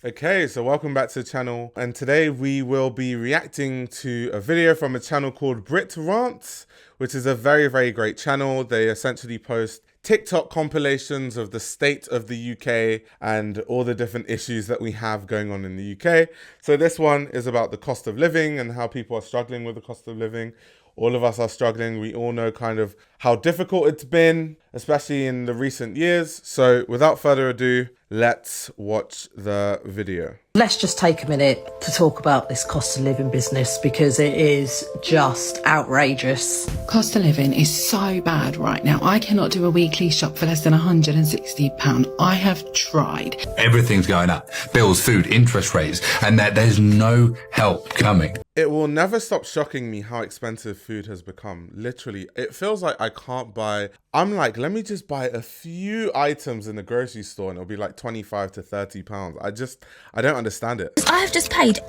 Okay, so welcome back to the channel, and today we will be reacting to a video from a channel called Rantz, which is a very great channel. They essentially post TikTok compilations of the state of the UK and all the different issues that we have going on in the UK. So this one is about the cost of living and how people are struggling with the cost of living. All of us are struggling. We all know kind of how difficult it's been, especially in the recent years. So without further ado, let's watch the video. Let's just take a minute to talk about this cost of living business because it is just outrageous. Cost of living is so bad right now. I cannot do a weekly shop for less than £160. I have tried. Everything's going up. Bills, food, interest rates, and that there's no help coming. It will never stop shocking me how expensive food has become. Literally, it feels like I can't buy. I'm like, let me just buy a few items in the grocery store and it'll be like 25 to 30 pounds. I don't understand it. I have just paid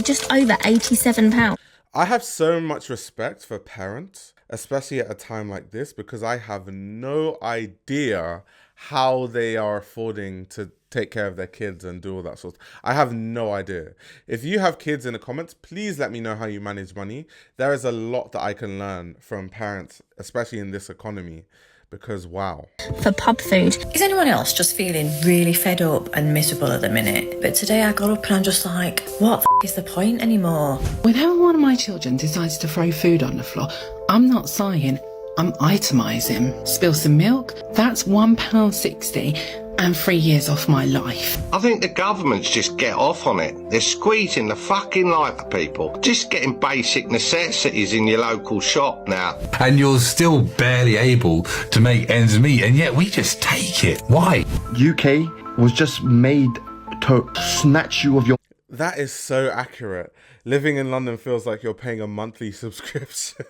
just over £87. I have so much respect for parents, especially at a time like this, because I have no idea how they are affording to take care of their kids and do all that sort of stuff. I have no idea. If you have kids in the comments, please let me know how you manage money. There is a lot that I can learn from parents, especially in this economy, because wow. For pub food. Is anyone else just feeling really fed up and miserable at the minute? But today I got up and I'm just like, what the is the point anymore? Whenever one of my children decides to throw food on the floor, I'm not sighing, I'm itemising. Spill some milk, that's £1.60 and 3 years off my life. I think the governments just get off on it. They're squeezing the fucking life of people. Just getting basic necessities in your local shop now. And you're still barely able to make ends meet, and yet we just take it. Why? UK was just made to snatch you of your... That is so accurate. Living in London feels like you're paying a monthly subscription.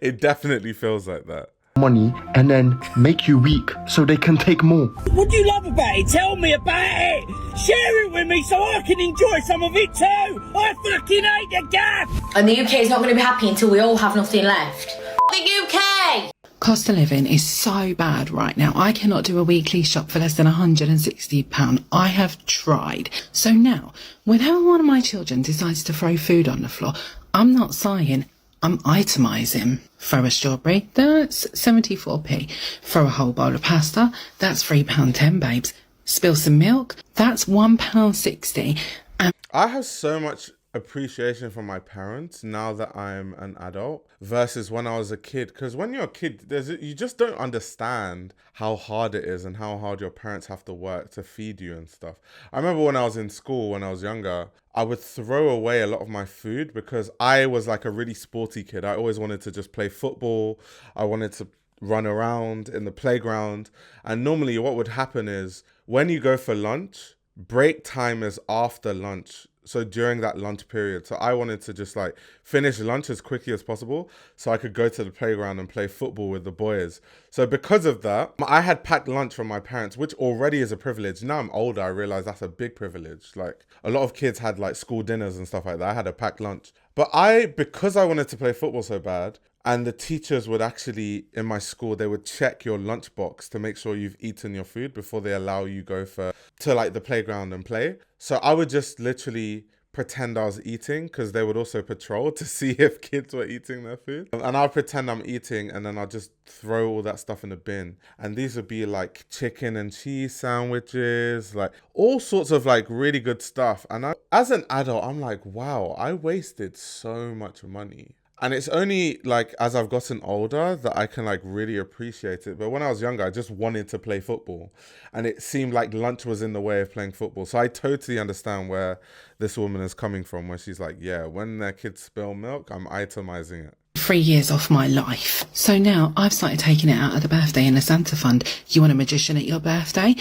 It definitely feels like that. Money and then make you weak so they can take more. What do you love about it? Tell me about it. Share it with me so I can enjoy some of it too. I fucking hate the gap. And the UK is not going to be happy until we all have nothing left. The UK! Cost of living is so bad right now. I cannot do a weekly shop for less than £160. I have tried. So now, whenever one of my children decides to throw food on the floor, I'm not sighing, I'm itemising. Throw a strawberry, that's 74p. Throw a whole bowl of pasta, that's £3.10, babes. Spill some milk, that's £1.60. And I have so much appreciation for my parents now that I'm an adult versus when I was a kid, because when you're a kid you just don't understand how hard it is and how hard your parents have to work to feed you and stuff. I remember when I was in school, when I was younger, I would throw away a lot of my food because I was like a really sporty kid. I always wanted to just play football. I wanted to run around in the playground, and normally what would happen is when you go for lunch, break time is after lunch. So during that lunch period, so I wanted to just like finish lunch as quickly as possible so I could go to the playground and play football with the boys. So because of that, I had packed lunch from my parents, which already is a privilege. Now I'm older, I realize that's a big privilege. Like a lot of kids had like school dinners and stuff like that. I had a packed lunch. But because I wanted to play football so bad, and the teachers would actually, in my school, they would check your lunchbox to make sure you've eaten your food before they allow you go to like the playground and play. So I would just literally pretend I was eating because they would also patrol to see if kids were eating their food. And I'll pretend I'm eating and then I'll just throw all that stuff in the bin. And these would be like chicken and cheese sandwiches, like all sorts of like really good stuff. And as an adult, I'm like, wow, I wasted so much money. And it's only like as I've gotten older that I can like really appreciate it. But when I was younger, I just wanted to play football. And it seemed like lunch was in the way of playing football. So I totally understand where this woman is coming from, where she's like, yeah, when their kids spill milk, I'm itemizing it. 3 years off my life. So now I've started taking it out of the birthday in the Santa fund. You want a magician at your birthday?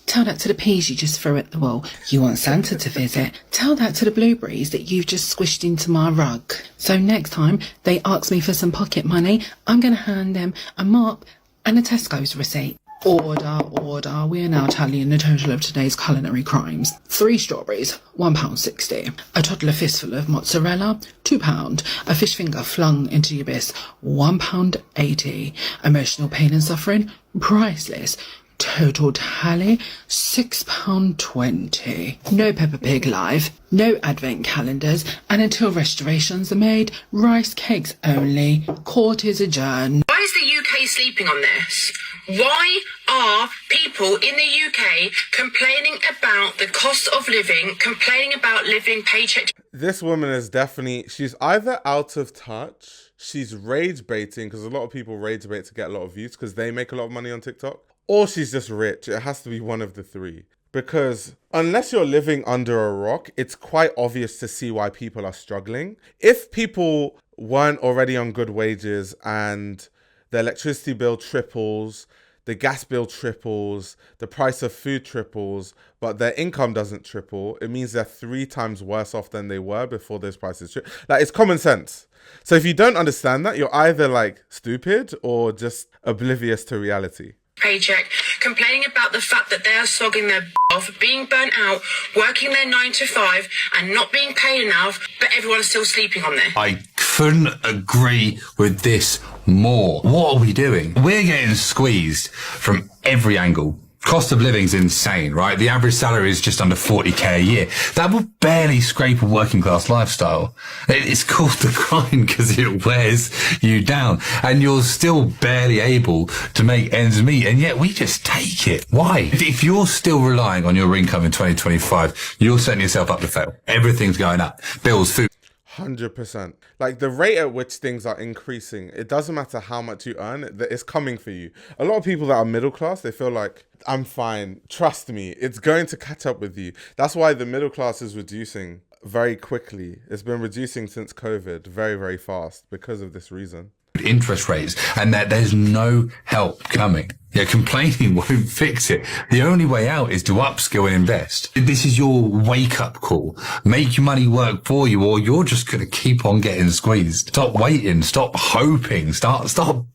Tell that to the peas you just threw at the wall. You want Santa to visit? Tell that to the blueberries that you've just squished into my rug. So next time they ask me for some pocket money, I'm going to hand them a mop and a Tesco's receipt. Order, order. We are now tallying the total of today's culinary crimes. 3 strawberries, £1.60. A toddler fistful of mozzarella, £2. A fish finger flung into the abyss, £1.80. Emotional pain and suffering, priceless. Total tally, £6.20. No Peppa Pig live, no advent calendars, and until restorations are made, rice cakes only. Court is adjourned. Why is the UK sleeping on this? Why are people in the UK complaining about the cost of living, complaining about living paycheck? This woman is definitely, she's either out of touch, she's rage baiting, because a lot of people rage bait to get a lot of views because they make a lot of money on TikTok, or she's just rich. It has to be one of the three. Because unless you're living under a rock, it's quite obvious to see why people are struggling. If people weren't already on good wages and the electricity bill triples, the gas bill triples, the price of food triples, but their income doesn't triple, it means they're 3 times worse off than they were before those prices triple. Like, it's common sense. So if you don't understand that, you're either like stupid or just oblivious to reality. Paycheck, complaining about the fact that they are slogging their off, being burnt out, working their 9 to 5 and not being paid enough, but everyone is still sleeping on there. I couldn't agree with this more. What are we doing? We're getting squeezed from every angle. Cost of living's insane, right? The average salary is just under 40k a year. That will barely scrape a working class lifestyle. It's called the grind because it wears you down and you're still barely able to make ends meet. And yet we just take it. Why? If you're still relying on your income in 2025, you're setting yourself up to fail. Everything's going up. Bills, food. 100%. Like, the rate at which things are increasing, it doesn't matter how much you earn, it's coming for you. A lot of people that are middle class, they feel like, I'm fine, trust me, it's going to catch up with you. That's why the middle class is reducing very quickly. It's been reducing since COVID very, very fast because of this reason. Interest rates and that there's no help coming. Yeah, complaining won't fix it. The only way out is to upskill and invest. This is your wake-up call. Make your money work for you or you're just going to keep on getting squeezed. Stop waiting. Stop hoping. Start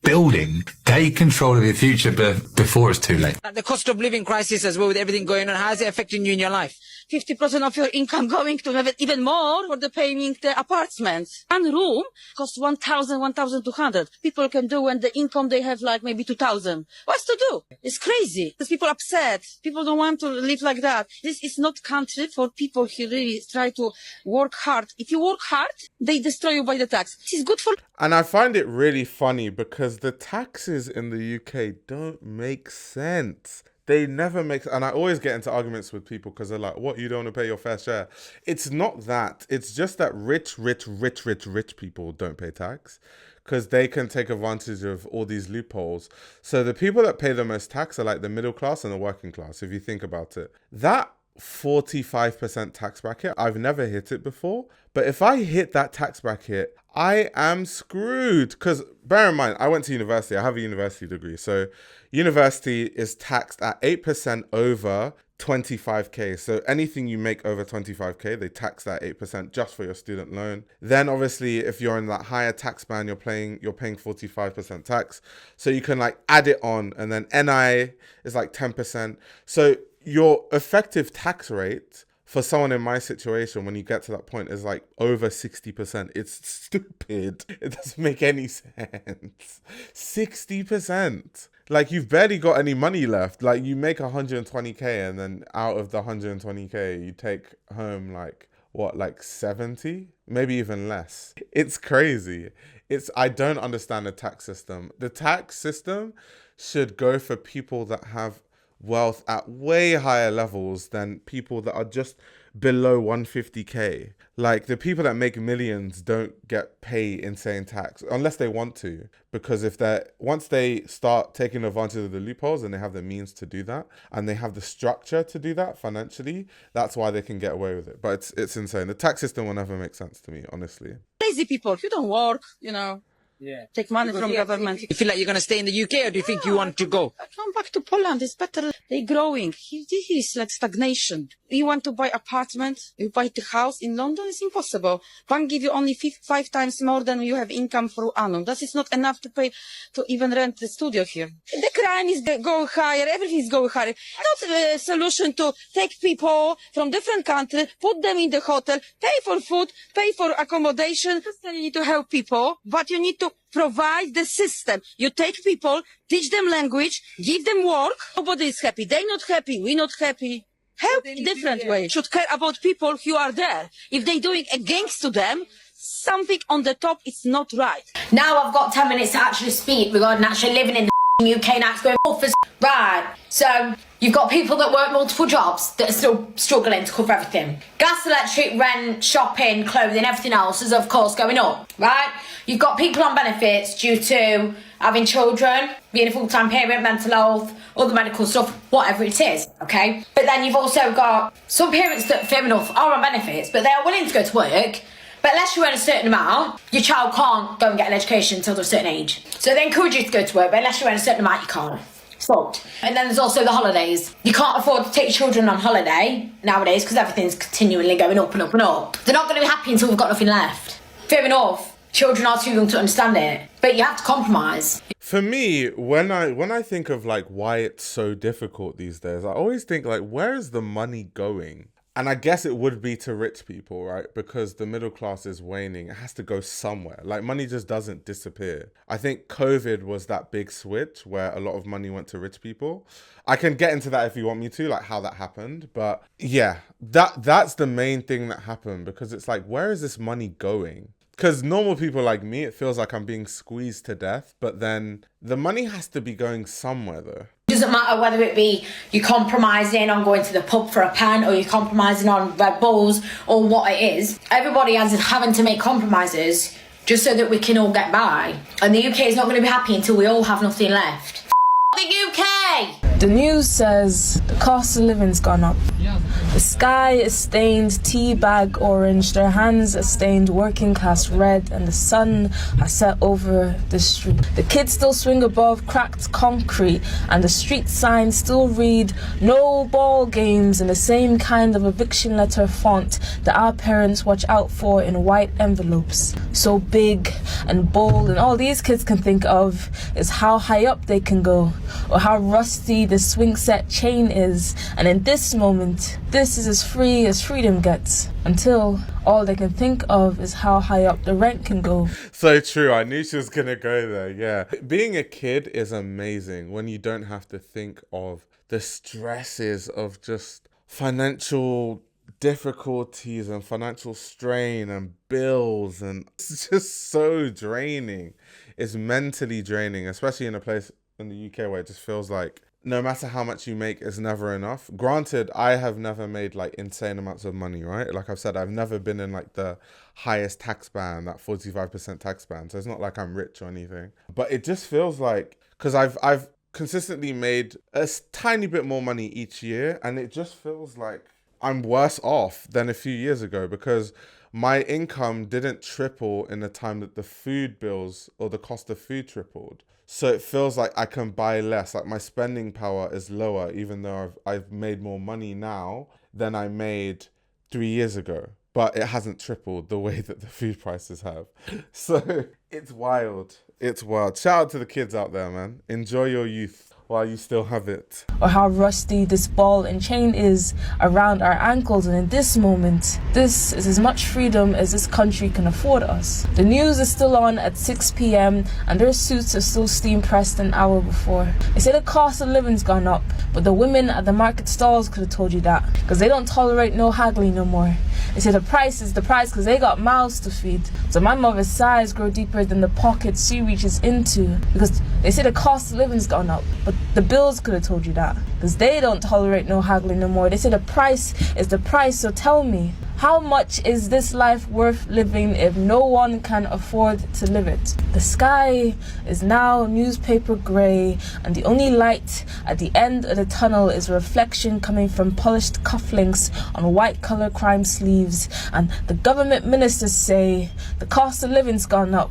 building. Take control of your future before it's too late. The cost of living crisis as well with everything going on, how is it affecting you in your life? 50% of your income going to have it, even more for the paying the apartments. One room costs 1,000, 1,200. People can do when the income they have like maybe 2,000. What's to do? It's crazy. Because people upset. People don't want to live like that. This is not country for people who really try to work hard. If you work hard, they destroy you by the tax. This is good for... And I find it really funny because the taxes in the UK don't make sense. They never make, and I always get into arguments with people because they're like, what, you don't want to pay your fair share? It's not that. It's just that rich people don't pay tax because they can take advantage of all these loopholes. So the people that pay the most tax are like the middle class and the working class, if you think about it. That 45% tax bracket, I've never hit it before. But if I hit that tax bracket, I am screwed. Because bear in mind, I went to university. I have a university degree. So university is taxed at 8% over 25k. So anything you make over 25k, they tax that 8% just for your student loan. Then obviously, if you're in that higher tax band, you're paying 45% tax. So you can like add it on, and then NI is like 10%. So your effective tax rate for someone in my situation, when you get to that point, is like over 60%. It's stupid. It doesn't make any sense. 60%. Like, you've barely got any money left. Like, you make 120k, and then out of the 120k, you take home like, what, like 70? Maybe even less. It's crazy. I don't understand the tax system. The tax system should go for people that have wealth at way higher levels than people that are just below 150k. Like, the people that make millions don't get paid insane tax unless they want to, because once they start taking advantage of the loopholes and they have the means to do that and they have the structure to do that financially, that's why they can get away with it. But it's insane. The tax system will never make sense to me, honestly. Lazy people, if you don't work, take money from government. You feel like you're going to stay in the UK, or do you think you want to go? Come back to Poland. It's better. They're growing. Here is like stagnation. You want to buy apartment, you buy the house in London, it's impossible. Bank give you only 5 times more than you have income for annum. That is not enough to pay to even rent the studio here. The crime is going higher, everything is going higher. Not a solution to take people from different countries, put them in the hotel, pay for food, pay for accommodation. You need to help people, but you need to to provide the system. You take people, teach them language, give them work. Nobody is happy. They're not happy. We're not happy. Help in different way. Should care about people who are there. If they're doing against to them, something on the top is not right. Now I've got 10 minutes to actually speak regarding actually living in the UK now. It's going off as right. So you've got people that work multiple jobs that are still struggling to cover everything. Gas, electric, rent, shopping, clothing, everything else is of course going up, right? You've got people on benefits due to having children, being a full-time parent, mental health, other medical stuff, whatever it is, okay? But then you've also got some parents that, fair enough, are on benefits, but they are willing to go to work. But unless you earn a certain amount, your child can't go and get an education until they're a certain age. So they encourage you to go to work, but unless you earn a certain amount, you can't. It's fucked. And then there's also the holidays. You can't afford to take children on holiday nowadays because everything's continually going up and up and up. They're not going to be happy until we've got nothing left. Fair enough, children are too young to understand it, but you have to compromise. For me, when I think of like why it's so difficult these days, I always think like, where is the money going? And I guess it would be to rich people, right? Because the middle class is waning. It has to go somewhere. Like money just doesn't disappear. I think COVID was that big switch where a lot of money went to rich people. I can get into that if you want me to, like how that happened. But yeah, that's the main thing that happened, because it's like, where is this money going? Because normal people like me, it feels like I'm being squeezed to death. But then the money has to be going somewhere though. Doesn't matter whether it be you compromising on going to the pub for a pen or you're compromising on Red Bulls or what it is. Everybody is having to make compromises just so that we can all get by. And the UK is not going to be happy until we all have nothing left. The UK! The news says the cost of living's gone up. The sky is stained tea bag orange, their hands are stained working class red, and the sun has set over the street. The kids still swing above cracked concrete, and the street signs still read no ball games in the same kind of eviction letter font that our parents watch out for in white envelopes. So big and bold, and all these kids can think of is how high up they can go, or how rusty the swing set chain is. And in this moment, this is as free as freedom gets, until all they can think of is how high up the rent can go. So true. I knew she was going to go there. Yeah. Being a kid is amazing when you don't have to think of the stresses of just financial difficulties and financial strain and bills, and it's just so draining. It's mentally draining, especially in a place in the UK where it just feels like no matter how much you make, it's never enough. Granted, I have never made like insane amounts of money, right? Like I've said, I've never been in like the highest tax band, that 45% tax band. So it's not like I'm rich or anything. But it just feels like, because I've consistently made a tiny bit more money each year, and it just feels like I'm worse off than a few years ago, because my income didn't triple in the time that the food bills or the cost of food tripled. So it feels like I can buy less. Like my spending power is lower, even though I've made more money now than I made 3 years ago. But it hasn't tripled the way that the food prices have. So it's wild. It's wild. Shout out to the kids out there, man. Enjoy your youth while you still have it. Or how rusty this ball and chain is around our ankles, and in this moment, this is as much freedom as this country can afford us. The news is still on at 6 p.m. and their suits are still steam pressed an hour before. They say the cost of living's gone up, but the women at the market stalls could have told you that, because they don't tolerate no haggling no more. They say the price is the price because they got mouths to feed. So my mother's sighs grow deeper than the pockets she reaches into, because they say the cost of living's gone up, but the bills could have told you that, because they don't tolerate no haggling no more. They say the price is the price. So tell me, how much is this life worth living if no one can afford to live it? The sky is now newspaper grey, and the only light at the end of the tunnel is a reflection coming from polished cufflinks on white collar crime sleeves. And the government ministers say the cost of living's gone up,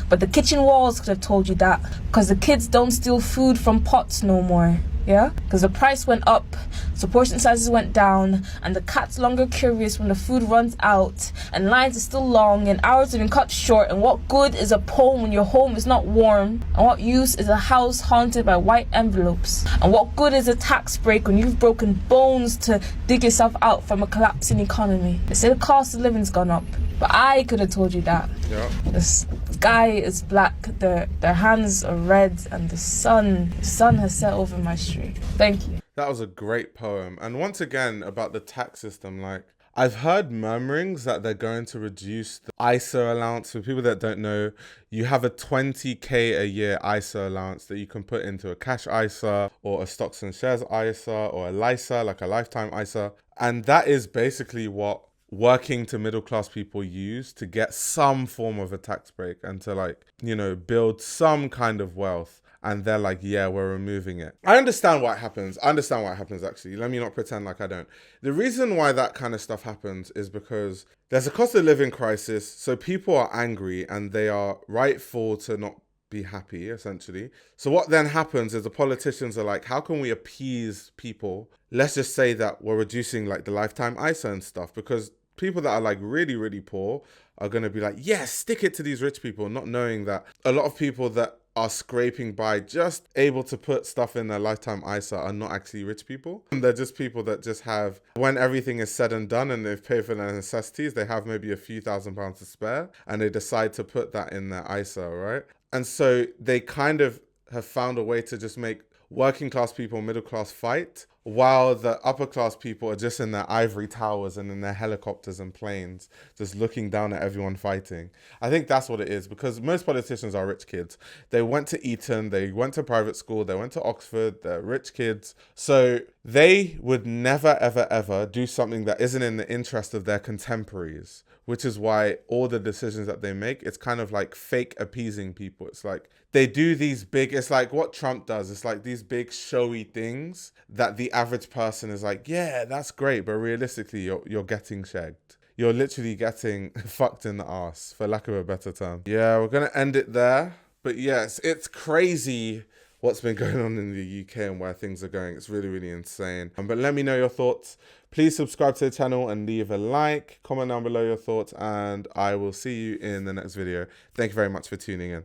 but the kitchen walls could have told you that, because the kids don't steal food from pots no more. Yeah, because the price went up, so portion sizes went down, and the cat's longer curious when the food runs out, and lines are still long, and hours have been cut short. And what good is a poem when your home is not warm? And what use is a house haunted by white envelopes? And what good is a tax break when you've broken bones to dig yourself out from a collapsing economy? They say the cost of living's gone up, but I could have told you that. Yeah. This sky is black, their hands are red, and the sun has set over my street. Thank you. That was a great poem. And once again, about the tax system, like, I've heard murmurings that they're going to reduce the ISA allowance. For people that don't know, you have a 20k a year ISA allowance that you can put into a cash ISA or a stocks and shares ISA or a LISA, like a lifetime ISA. And that is basically what working to middle class people use to get some form of a tax break and to, like, you know, build some kind of wealth. And they're like, yeah, we're removing it. I understand why it happens. Actually. Let me not pretend like I don't. The reason why that kind of stuff happens is because there's a cost of living crisis. So people are angry and they are rightful to not be happy, essentially. So what then happens is the politicians are like, how can we appease people? Let's just say that we're reducing like the lifetime ISA and stuff, because people that are like really, really poor are going to be like, yes, stick it to these rich people, not knowing that a lot of people that are scraping by just able to put stuff in their lifetime ISA are not actually rich people. They're just people that just have, when everything is said and done and they've paid for their necessities, they have maybe a few £1,000s to spare and they decide to put that in their ISA, right? And so they kind of have found a way to just make working class people, middle class fight, while the upper class people are just in their ivory towers and in their helicopters and planes, just looking down at everyone fighting. I think that's what it is, because most politicians are rich kids. They went to Eton, they went to private school, they went to Oxford, they're rich kids. So they would never, ever, ever do something that isn't in the interest of their contemporaries, which is why all the decisions that they make, it's kind of like fake appeasing people. It's like they do these big, it's like what Trump does. It's like these big showy things that the average person is like, yeah, that's great. But realistically, you're getting shagged. You're literally getting fucked in the ass, for lack of a better term. Yeah, we're going to end it there. But yes, it's crazy what's been going on in the UK and where things are going. It's really, really insane. But let me know your thoughts. Please subscribe to the channel and leave a like. Comment down below your thoughts, and I will see you in the next video. Thank you very much for tuning in.